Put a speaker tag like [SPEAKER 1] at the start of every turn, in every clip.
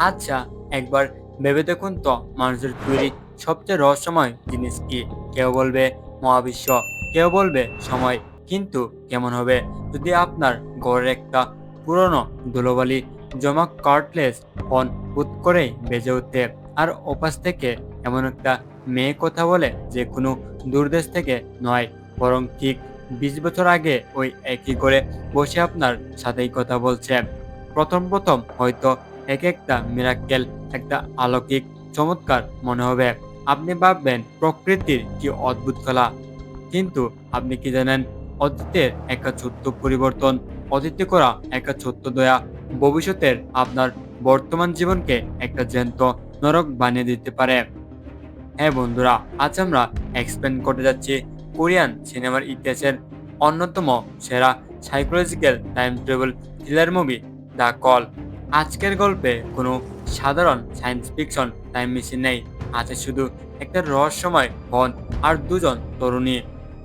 [SPEAKER 1] আচ্ছা, একবার ভেবে দেখুন তো মানুষের তৈরি সবচেয়ে রহস্যময় জিনিস কি? কেউ বলবে মহাবিশ্ব, কেউ বলবে সময়। কিন্তু কেমন হবে যদি আপনার ঘরের একটা পুরনো ধুলোবালি জমা কার্ডলেস ফোন হুট করেই বেজে ওঠে, আর ওপাশ থেকে এমন একটা মেয়ে কথা বলে যে কোনো দূরদেশ থেকে নয়, বরং ঠিক 20 বছর আগে ওই একই করে বসে আপনার সাথেই কথা বলছে। প্রথম প্রথম হয়তো এক একটা মিরাক্কেল, একটা অলৌকিক চমৎকার মনে হবে। আপনি ভাববেন প্রকৃতির কি অদ্ভুত খেলা। কিন্তু আপনি কি জানেন, অতীতের একটা ছোট্ট পরিবর্তন, অতীতে করা একটা ছোট্ট দয়া, ভবিষ্যতের আপনার বর্তমান জীবনকে একটা জ্যান্ত নরক বানিয়ে দিতে পারে। হ্যাঁ বন্ধুরা, আজ আমরা এক্সপ্লেন করতে যাচ্ছি কোরিয়ান সিনেমার ইতিহাসের অন্যতম সেরা psychological time travel thriller movie the call. আজকের গল্পে কোনো সাধারণ সায়েন্স ফিকশন টাইম মেশিন নেই, আছে শুধু একটা রহস্যময় বন আর দুজন তরুণী,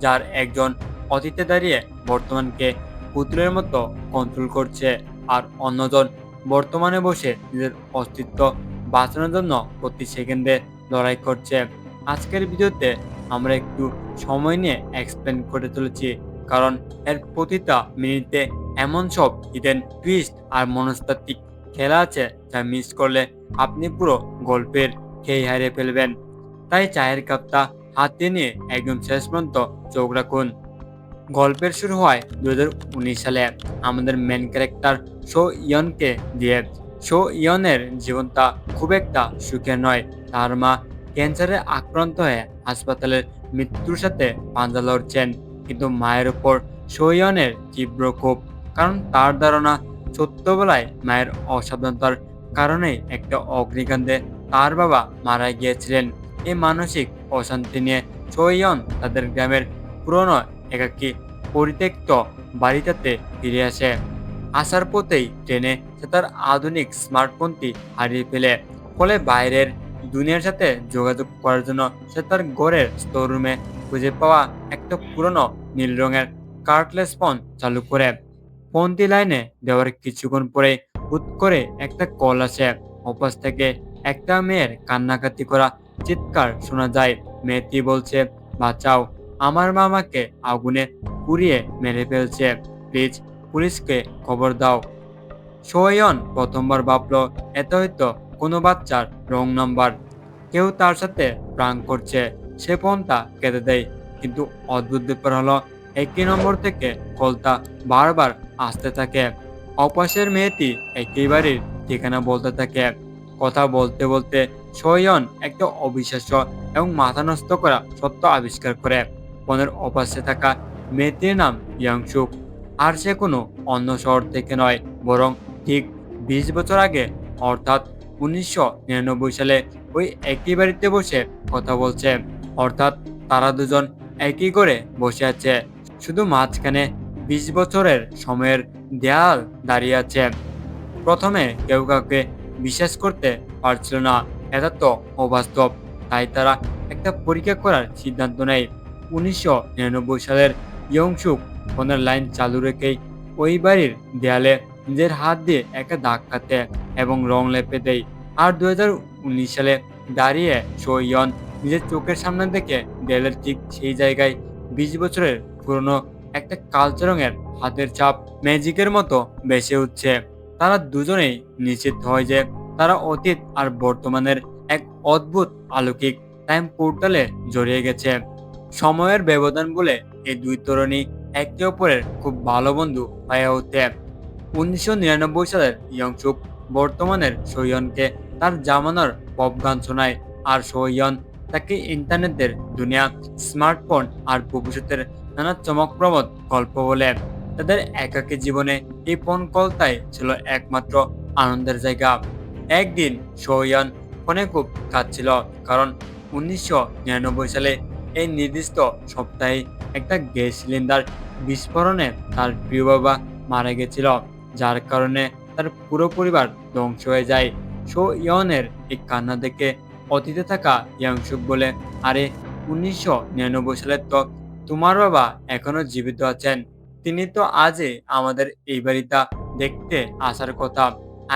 [SPEAKER 1] যার একজন অতীতে দাঁড়িয়ে বর্তমানকে পুতুলের মতো কন্ট্রোল করছে, আর অন্যজন বর্তমানে বসে নিজের অস্তিত্ব বাঁচানোর জন্য প্রতি সেকেন্ডে লড়াই করছে। আজকের ভিডিওতে আমরা একটু সময় নিয়ে এক্সপ্লেন করে চলেছি, কারণ এর প্রতিটা মিনিটে এমন সব হিডেন টুইস্ট আর মনস্তাত্ত্বিক খেলা আছে যা মিস করলে আপনি পুরো গল্পের খেই হারিয়ে ফেলবেন। তাই চায়ের কাপটা হাতে নিয়ে একদম শেষ পর্যন্ত চোখ রাখুন। গল্পের শুরু হয় 2019 সালে আমাদের মেন ক্যারেক্টার শো ইয়নকে দিয়ে। শো ইয়নের জীবনটা খুব একটা সুখের নয়। তার মা ক্যান্সারে আক্রান্ত হয়ে হাসপাতালের মৃত্যুর সাথে পাঞ্জা লড়ছেন, কিন্তু মায়ের উপর শো ইয়নের তীব্র ক্ষোভ, কারণ তার ধারণা ছোট্টবেলায় মায়ের অসাবধানতার কারণেই একটা অগ্নিকাণ্ডে তার বাবা মারা গিয়েছিলেন। এই মানসিক অশান্তি নিয়ে শো ইয়ন তাদের গ্রামের পুরনো একাকী পরিত্যক্ত বাড়িটাতে ফিরে আসে। আসার পথেই ট্রেনে সে তার আধুনিক স্মার্টফোনটি হারিয়ে ফেলে। ফলে বাইরের দুনিয়ার সাথে যোগাযোগ করার জন্য সে তার ঘরের স্টোররুমে খুঁজে পাওয়া একটা পুরনো নীল রঙের কার্ডলেস ফোন চালু করে। ফোনটি লাইনে দেওয়ার কিছুক্ষণ পরে হুট করে একটা কল আসে। অপাশ থেকে একটা মেয়ের কান্নাকাটি করা চিৎকার শোনা যায়। মেয়েটি বলছে, বাঁচাও, আমার মা আমাকে আগুনে পুড়িয়ে মেরে ফেলছে, প্লিজ পুলিশকে খবর দাও। সোয়ন প্রথমবার ভাবলো এটা হয়তো কোনো বাচ্চার রং নাম্বার, কেউ তার সাথে প্রাঙ্ক করছে। সে ফোনটা কেটে দেয়, কিন্তু অদ্ভুত ব্যাপার হলো একই নম্বর থেকে কলটা বারবার আসতে থাকে। অপাশের মেয়েটি একই বাড়ির ঠিকানা বলতে থাকে। কথা বলতে বলতে সোয়ন একটা অবিশ্বাস্য এবং মাথা নষ্ট করা সত্য আবিষ্কার করে। ফোনের অপাশে থাকা মেয়েটির নাম ইয়াংসুক, আর সে কোনো অন্য শহর থেকে নয়, বরং ঠিক 20 বছর আগে, অর্থাৎ 1999 সালে ওই একই বাড়িতে বসে কথা বলছে। অর্থাৎ তারা দুজন একই করে বসে আছে, শুধু মাঝখানে 20 বছরের সময়ের দেয়াল দাঁড়িয়ে আছে। প্রথমে কেউ কাউকে বিশ্বাস করতে পারছিল না, এটা তো অবাস্তব। তাই তারা একটা পরীক্ষা করার সিদ্ধান্ত নেয়। 1999 সালের ইয়ংসুক ফোনের লাইন চালু রেখেই ওই বাড়ির দেয়ালে নিজের হাত দিয়ে একটা দাগ কাটে এবং রং লেপে দেয়। আর 2019 সালে দাঁড়িয়ে সোয়ন নিজের চোখের সামনে দেখে দেয়ালের ঠিক সেই জায়গায় 20 বছরের পুরনো একটা কালচে রঙের হাতের ছাপ ম্যাজিকের মতো ভেসে উঠছে। তারা দুজনেই নিশ্চিত হয় যে তারা অতীত আর বর্তমানের এক অদ্ভুত অলৌকিক টাইম পোর্টালে জড়িয়ে গেছে। সময়ের ব্যবধান বলে এই দুই তরুণী একে অপরের খুব ভালো বন্ধু হয়ে ওঠে। 1999 সালের ইয়ংসুক বর্তমানের সোয়নকে তার জামানার পপ গান শোনায়, আর সোয়ন তাকে ইন্টারনেটের দুনিয়া, স্মার্টফোন আর ভবিষ্যতের নানা চমকপ্রমোদ গল্প বলে। তাদের একাকী জীবনে এই ফোন কলটাই ছিল একমাত্র আনন্দের জায়গা। একদিন সোয়ান ফোনে খুব কাঁদছিল, কারণ 1999 সালে এই নির্দিষ্ট সপ্তাহে একটা গ্যাস সিলিন্ডার বিস্ফোরণে তার প্রিয় বাবা মারা গেছিল, যার কারণে তার পুরো পরিবার ধ্বংস হয়ে যায়। শো ইয়নের এই কান্না দেখে অতীতে থাকা ইয়াংসুক বলে, আরে 1999 সালে তো তোমার বাবা এখনো জীবিত আছেন, তিনি তো আজই আমাদের এই বাড়িটা দেখতে আসার কথা।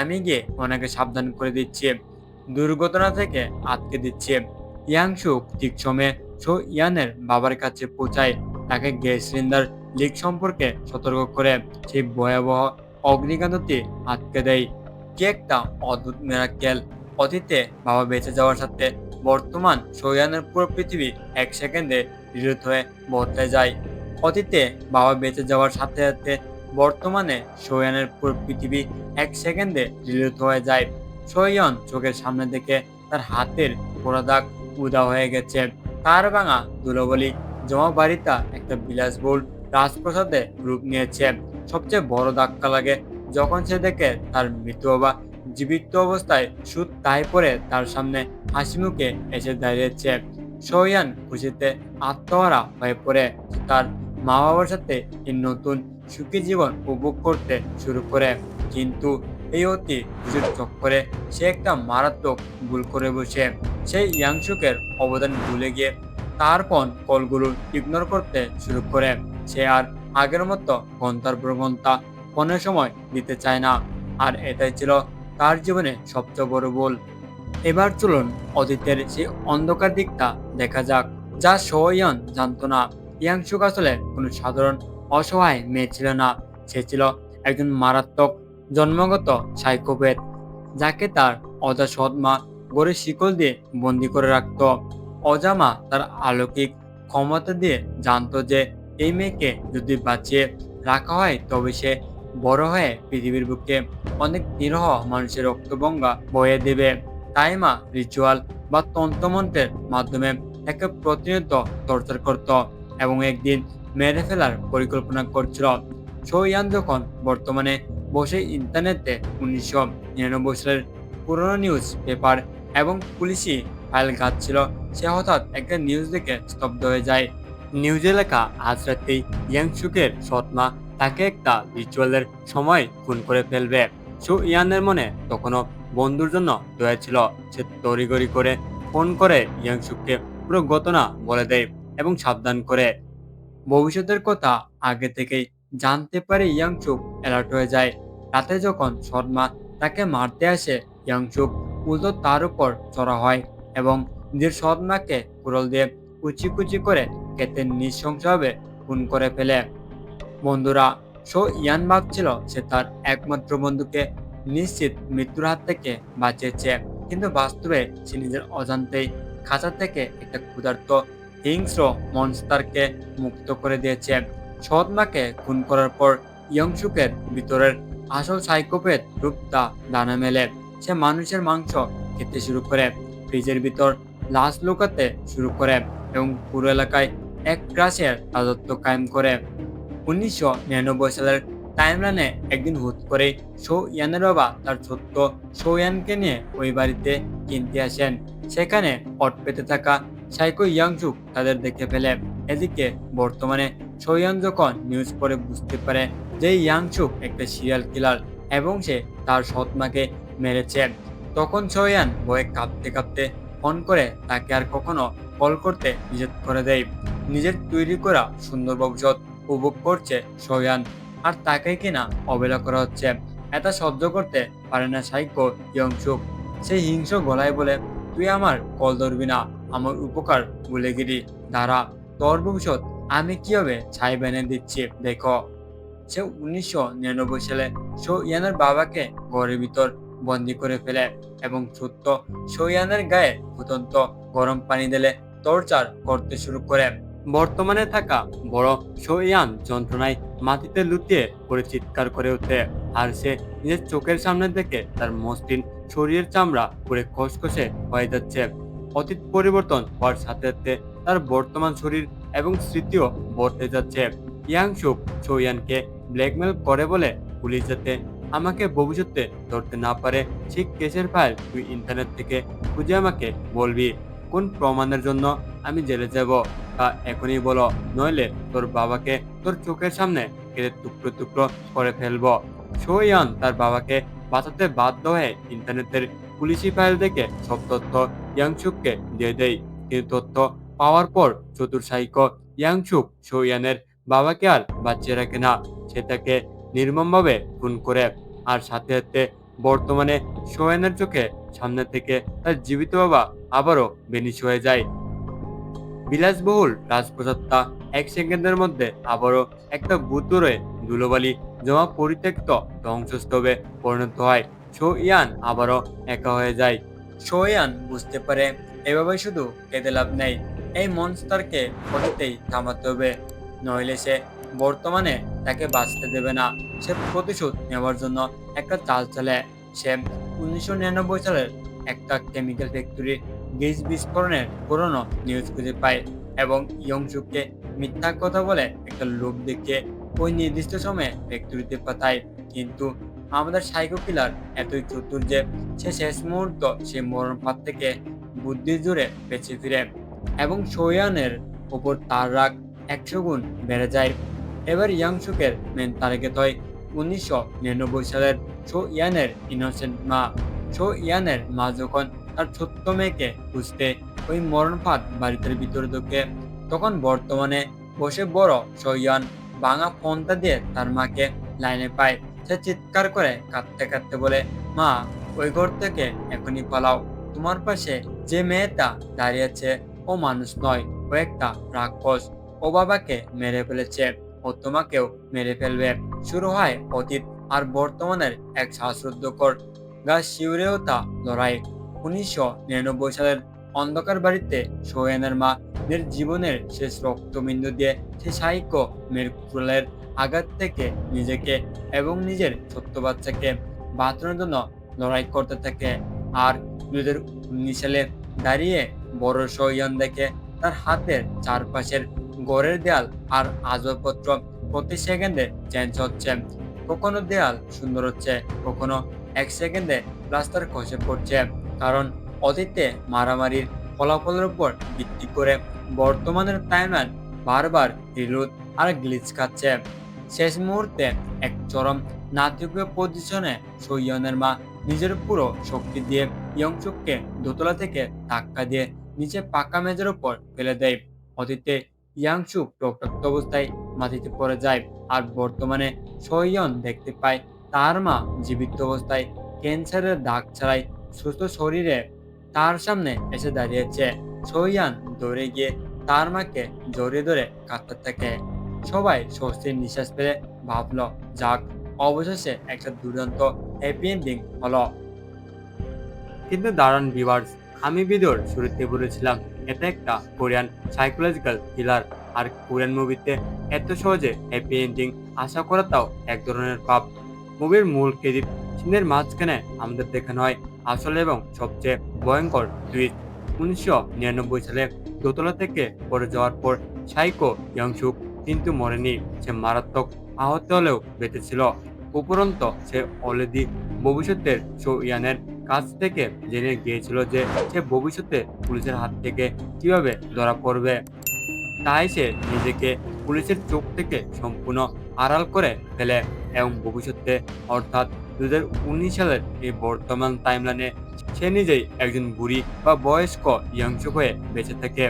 [SPEAKER 1] আমি গিয়ে ওনাকে সাবধান করে দিচ্ছি, দুর্ঘটনা থেকে আটকে দিচ্ছি। ইয়াংসুক ঠিক সময়ে শো ইয়ানের বাবার কাছে পৌঁছায়, তাকে গ্যাস সিলিন্ডার লিক সম্পর্কে সতর্ক করে সেই ভয়াবহ অগ্নিকাণ্ডটি আটকে দেয়। কি একটা অদ্ভুত মেরাক্কেল! অতীতে বাবা বেঁচে যাওয়ার সাথে বর্তমান শোয়ানের পুরো পৃথিবী এক সেকেন্ডে বিদ্যুৎ হয়ে বদলে যায়। অতীতে বাবা বেঁচে যাওয়ার সাথে সাথে বর্তমানে শোয়ানের পুরো পৃথিবী এক সেকেন্ডে বিদ্যুৎ হয়ে যায়। শোয়ান চোখের সামনে থেকে তার হাতের পোড়া দাগ উদা হয়ে গেছে। তার ভাঙা ধুলোবালি জমা বাড়িটা একটা বিলাসবহুল রাজপ্রাসাদে রূপ নিয়েছে। সবচেয়ে বড় ধাক্কা লাগে যখন সে দেখে তার মৃত বা জীবিত অবস্থায় সুদ তাই পরে তার সামনে হাসি মুখে এসে দাঁড়িয়েছে। শোয়ান খুশিতে আত্মহারা হয়ে পড়ে। সে তার মা বাবার সাথে এই নতুন সুখী জীবন উপভোগ করতে শুরু করে। কিন্তু এই অতি খুশির চক্করে সে একটা মারাত্মক ভুল করে বসে। সেই ইয়াংসুকের অবদান ভুলে গিয়ে তার ফোন কলগুলো ইগনোর করতে শুরু করে। সে আর আগের মতো ঘন্টার পর ঘন্টা ফোনের সময় দিতে চায় না। আর এটাই ছিল তার জীবনে সবচেয়ে বড় ভুল। এবার চলুন অতীতের সেই অন্ধকার দিকটা দেখা যাক, যা শোয়ান জানতো না। ইয়াংসুক আসলে কোনো সাধারণ অসহায় মেয়ে ছিল না। সে ছিল একজন মারাত্মক জন্মগত সাইকোপ্যাথ, যাকে তার অজা সৎ মা গড়ে শিকল দিয়ে বন্দি করে রাখত। অজামা তার অলৌকিক ক্ষমতা দিয়ে জানতো যে এই মেয়েকে যদি বাঁচিয়ে রাখা হয় তবে সে বড় হয়ে পৃথিবীর বুকে অনেক নিরহ মানুষের রক্তগঙ্গা বয়ে দেবে। তাই মা রিচুয়াল বা তন্ত্রমন্ত্রের মাধ্যমে তাকে প্রতিনিয়ত টর্চার করত এবং একদিন মেরে ফেলার পরিকল্পনা করছিল। শোয়ান যখন বর্তমানে বসে ইন্টারনেটে 1999 সালের পুরনো নিউজ পেপার এবং পুলিশি ফাইল ঘাঁটছিল, সে হঠাৎ একটা নিউজ দেখে স্তব্ধ হয়ে যায়। নিউজে লেখা আজ রাতেই ইয়াংসুকের সৎমা তাকে একটা রিচুয়ালের সময় খুন করে ফেলবে। ইয়ানের মনে তখনও বন্ধুর জন্য দয়া ছিল। সে তড়িঘড়ি করে ফোন করে ইয়াংসুককে পুরো ঘটনা বলে দেয় এবং সাবধান করে। ভবিষ্যতের কথা আগে থেকেই জানতে পারে ইয়াংসুক অ্যালার্ট হয়ে যায়। রাতে যখন সৎমা তাকে মারতে আসে, ইয়াংসুক উল্টো তার উপর চড়া হয় এবং নিজের সৎমাকে কুড়াল দিয়ে কুচি কুচি করে কেটে নৃশংসভাবে খুন করে ফেলে। বন্ধুরা, ইয়ান ভাবছিল সে তার একমাত্র বন্ধুকে নিশ্চিত মৃত্যুর হাত থেকে বাঁচিয়েছে, কিন্তু বাস্তবে সে নিজের অজান্তেই খাঁচা থেকে একটা ক্ষুধার্ত হিংস্র মনস্টারকে মুক্ত করে দিয়েছে। সৎ মাকে খুন করার পর ইয়ংসুকের ভিতরের আসল সাইকোপ্যাথ রূপটা ডানা মেলে। সে মানুষের মাংস খেতে শুরু করে, ফ্রিজের ভিতর লাশ লুকাতে শুরু করে এবং পুরো এলাকায় এক গ্রাসের রাজত্ব কায়েম করে। 1999 সালের টাইমলাইনে একদিন হুট করে ইয়ানের বাবা তার ছোট্ট ইয়ানকে নিয়ে ওই বাড়িতে কিনতে আসেন। সেখানে পট পেতে থাকা সাইকো ইয়াংসুক তাদের দেখে ফেলে। এদিকে বর্তমানে ইয়ান যখন নিউজ পড়ে বুঝতে পারে যে ইয়াংসুক একটা সিরিয়াল কিলার এবং সে তার সৎ মাকে মেরেছে, তখন ইয়ান ভয়ে কাঁপতে কাঁপতে ফোন করে তাকে আর কখনো কল করতে নিষেধ করে দেয়। নিজের তৈরি করা সুন্দর ভবিষ্যৎ উপভোগ করছে শোয়ান, আর তাকে কিনা অবহেলা করা হচ্ছে। এটা সহ্য করতে পারে না সাইকো ইয়ংসুক। সেই হিংস্র গলায় বলে, তুই আমার কল ধরবি না, আমার উপকার ভুলে গেলি, দাঁড়া, তোর ভবিষ্যৎ আমি কিভাবে ছাই বেনে দিচ্ছি দেখো। সে 1999 সালে ইয়ানের বাবাকে ঘরের ভিতর বন্দি করে ফেলে এবং ছোট্ট ইয়ানের গায়ে ফুটন্ত গরম পানি ঢেলে টর্চার করতে শুরু করে। বর্তমানে থাকা বড় ইয়ান যন্ত্রণায় মাটিতে লুটিয়ে পড়ে চিৎকার করে ওঠে, আর সে নিজের চোখের সামনে থেকে তার মসৃণ শরীরের চামড়া পুড়ে খসখসে হয়ে যাচ্ছে। অতীত পরিবর্তন হওয়ার সাথে সাথে তার বর্তমান শরীর এবং স্মৃতিও বদলে যাচ্ছে। ইয়াংসুক ইয়ানকে ব্ল্যাকমেল করে বলে, পুলিশ যাতে আমাকে ভবিষ্যতে ধরতে না পারে ঠিক কেসের ফাইল তুই ইন্টারনেট থেকে খুঁজে আমাকে বলবি। কোন প্রমাণের জন্য আমি জেলে যাব তা এখনই বলো, নইলে তোর বাবাকে তোর চোখের সামনে কেটে টুকরো টুকরো করে ফেলবো। ইয়ান তার বাবাকে বাঁচাতে বাধ্য হয়ে ইন্টারনেটের পুলিশি ফাইল দেখে সব তথ্য ইয়াংসুককে দিয়ে দেয়। কিন্তু তথ্য পাওয়ার পর চতুর সাইকো ইয়াংসুক ইয়ানের বাবাকে আর বাঁচিয়ে রাখে না। সে তাকে নির্মমভাবে খুন করে, আর সাথে সাথে বর্তমানে সোয়েনের চোখে সামনে থেকে তার জীবিত বাবা আবারও বেনিশ হয়ে যায়। বিলাসবহুল রাজপ্রাসাদটা এক সেকেন্ডের মধ্যে আবারও একটা ভুতুড়ে ধুলোবালি জমা পরিত্যক্ত ধ্বংসস্তূপে পরিণত হয়। শো ইয়ান আবারও একা হয়ে যায়। শো ইয়ান বুঝতে পারে এভাবে শুধু কেঁদে লাভ নেই, এই মনস্টারকে অতীতেই থামাতে হবে, নইলে সে বর্তমানে তাকে বাঁচতে দেবে না। সে প্রতিশোধ নেওয়ার জন্য একটা চাল চালে। সে 1999 সালের একটা কেমিক্যাল ফ্যাক্টরির গ্যাস বিস্ফোরণের পুরনো নিউজ খুঁজে পায় এবং ইয়ংসুককে মিথ্যা কথা বলে একটা লোক দেখিয়ে ওই নির্দিষ্ট সময়ে ফ্যাক্টরিতে পাঠায়। কিন্তু আমাদের সাইকো কিলার এতই চতুর যে সে শেষ মুহূর্ত সে মরণ ফাঁদ থেকে বুদ্ধি জুড়ে বেঁচে ফিরে এবং সোয়ানের উপর তার রাগ 100 গুণ বেড়ে যায়। এবার ইয়াংসুকের মেন টার্গেট হয় 1999 সালের শো ইয়ানের ইনোসেন্ট মা। শো ইয়ানের মা যখন তার ছোট্ট মেয়েকে খুঁজতে ওই মরণ ফাঁদ বাড়িতে ভিতরে ঢুকে, তখন বর্তমানে বসে বড় শো ইয়ান ভাঙা ফোনটা দিয়ে তার মাকে লাইনে পায়। সে চিৎকার করে কাঁদতে কাঁদতে বলে, মা, ওই ঘর থেকে এখনই পালাও। তোমার পাশে যে মেয়েটা দাঁড়িয়েছে ও মানুষ নয়, ও একটা রাক্ষস। ও বাবাকে মেরে ফেলেছে, ও তোমাকেও মেরে ফেলবে। শুরু হয় অতীত আর বর্তমানের এক শ্বাসরুদ্ধকর, গা শিউরে ওঠা লড়াই। 1999 সালের অন্ধকার বাড়িতে সোহেনের মা মেয়ের জীবনের শেষ রক্তবিন্দু দিয়ে সে সাইকো মেয়ের কুড়ালের আঘাত থেকে নিজেকে এবং নিজের ছোট্ট বাচ্চাকে বাঁচানোর জন্য লড়াই করতে থাকে। আর 2019 সালে দাঁড়িয়ে বড় সোয়ান দেখে তার হাতের চারপাশের ঘরের দেয়াল আর আসবাবপত্র প্রতি সেকেন্ডে চেঞ্জ হচ্ছে। কখনো দেয়াল সুন্দর হচ্ছে, কখনো এক সেকেন্ডে প্লাস্টার খসে পড়ছে। কারণ অতীতে মারামারির ফলাফলের উপর ভিত্তি করে বর্তমানের টাইমলাইন বারবার রিলুট আর গ্লিচ খাচ্ছে। শেষ মুহূর্তে এক চরম নাটকীয় পজিশনে সৈয়নের মা নিজের পুরো শক্তি দিয়ে ইয়ংচুককে দোতলা থেকে ধাক্কা দিয়ে নিচে পাকা মেঝের উপর ফেলে দেয়। অতীতে ইয়াংসুক রক্তাক্ত অবস্থায় মাটিতে পড়ে যায়, আর বর্তমানে সৈয়ন দেখতে পায় তার মা জীবিত অবস্থায় ক্যান্সারের দাগ ছাড়াই সুস্থ শরীরে তার সামনে এসে দাঁড়িয়েছে। সৈয়ান দৌড়ে গিয়ে তার মাকে জড়িয়ে ধরে কাঁদতে থাকে। সবাই স্বস্তির নিঃশ্বাস ফেলে ভাবলো, যাক, অবশেষে একটা দুর্দান্ত হ্যাপি এন্ডিং হলো। কিন্তু দারুণ ভিউয়ার্স, আমি ভিডিওর শুরুতে বলেছিলাম এটা একটা কোরিয়ান সাইকোলজিক্যাল থ্রিলার, আর কোরিয়ান মুভিতে এত সহজে হ্যাপি এন্ডিং আশা করাটাও এক ধরনের পাপ। মুভির মূল ক্রেডিট সিনের মাঝখানে আমাদের দেখানো হয় আসলে এবং সবচেয়ে ভয়ঙ্কর টুইস্ট। 1999 সালে দোতলা থেকে পড়ে যাওয়ার পর সাইকো ইয়ংসুক কিন্তু মরেনি, সে মারাত্মক আহত হলেও বেঁচেছিল। উপরন্ত সে অলরেডি ভবিষ্যতের শো ইয়ানের কাছ থেকে জেনে গিয়েছিল যে সে ভবিষ্যতে পুলিশের হাত থেকে কিভাবে ধরা পড়বে। তাই সে নিজেকে পুলিশের চোখ থেকে সম্পূর্ণ আড়াল করে ফেলে এবং ভবিষ্যতে অর্থাৎ 2019 সালের এই বর্তমান টাইমলাইনে সে নিজেই একজন বুড়ি বা বয়স্ক ইয়াংসুক হয়ে বেঁচে থাকে।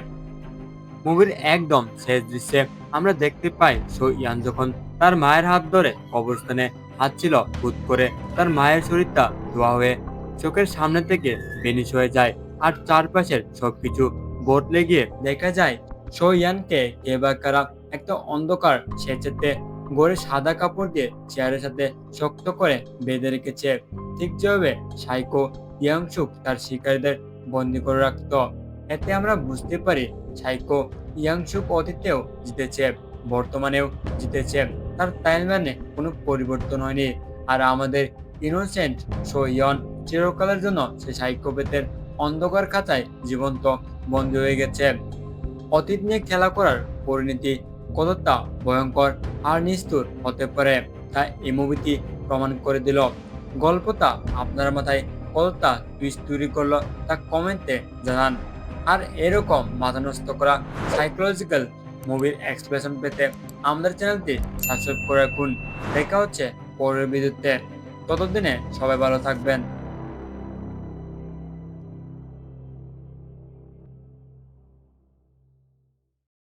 [SPEAKER 1] মুভির একদম শেষ দৃশ্যে আমরা দেখতে পাই শো ইয়ান যখন তার মায়ের হাত ধরে কবরস্থানে হাঁটছিল, হুট করে তার মায়ের শরীরটা ধোয়া হয়ে চোখের সামনে থেকে বেনিশ হয়ে যায়, আর চারপাশের সবকিছু বদলে গিয়ে দেখা যায় শো ইয়ানকে কে বা কারা একটা অন্ধকার সেচেতে গড়ে সাদা কাপড় দিয়ে চেয়ারের সাথে শক্ত করে বেঁধে রেখেছে, ঠিক যেভাবে সাইকো ইয়াংসুক তার শিকারীদের বন্দি করে রাখত। এতে আমরা বুঝতে পারি সাইকো ইয়াংসুক অতীতেও জিতেছে, বর্তমানেও জিতেছে, তার টাইমলাইনে কোনো পরিবর্তন হয়নি। আর আমাদের ইনোসেন্ট সোয়ন চিরকালের জন্য সে সাইকোপ্যাথের অন্ধকার খাতায় জীবন্ত বন্দী হয়ে গেছে। অতীত নিয়ে খেলা করার পরিণতি কতটা ভয়ঙ্কর আর নিষ্ঠুর হতে পারে তা এই মুভিটি প্রমাণ করে দিল। গল্পটা আপনার মাথায় কতটা টুইস্ট তৈরি করলো তা কমেন্টে জানান। আর এরকম মাথা নষ্ট করা সাইকোলজিক্যাল মুভির এক্সপ্রেশন পেতে আমাদের চ্যানেলটি সাবস্ক্রাইব করে রাখুন। দেখা হচ্ছে পরের ভিডিওতে, ততদিনে সবাই ভালো থাকবেন।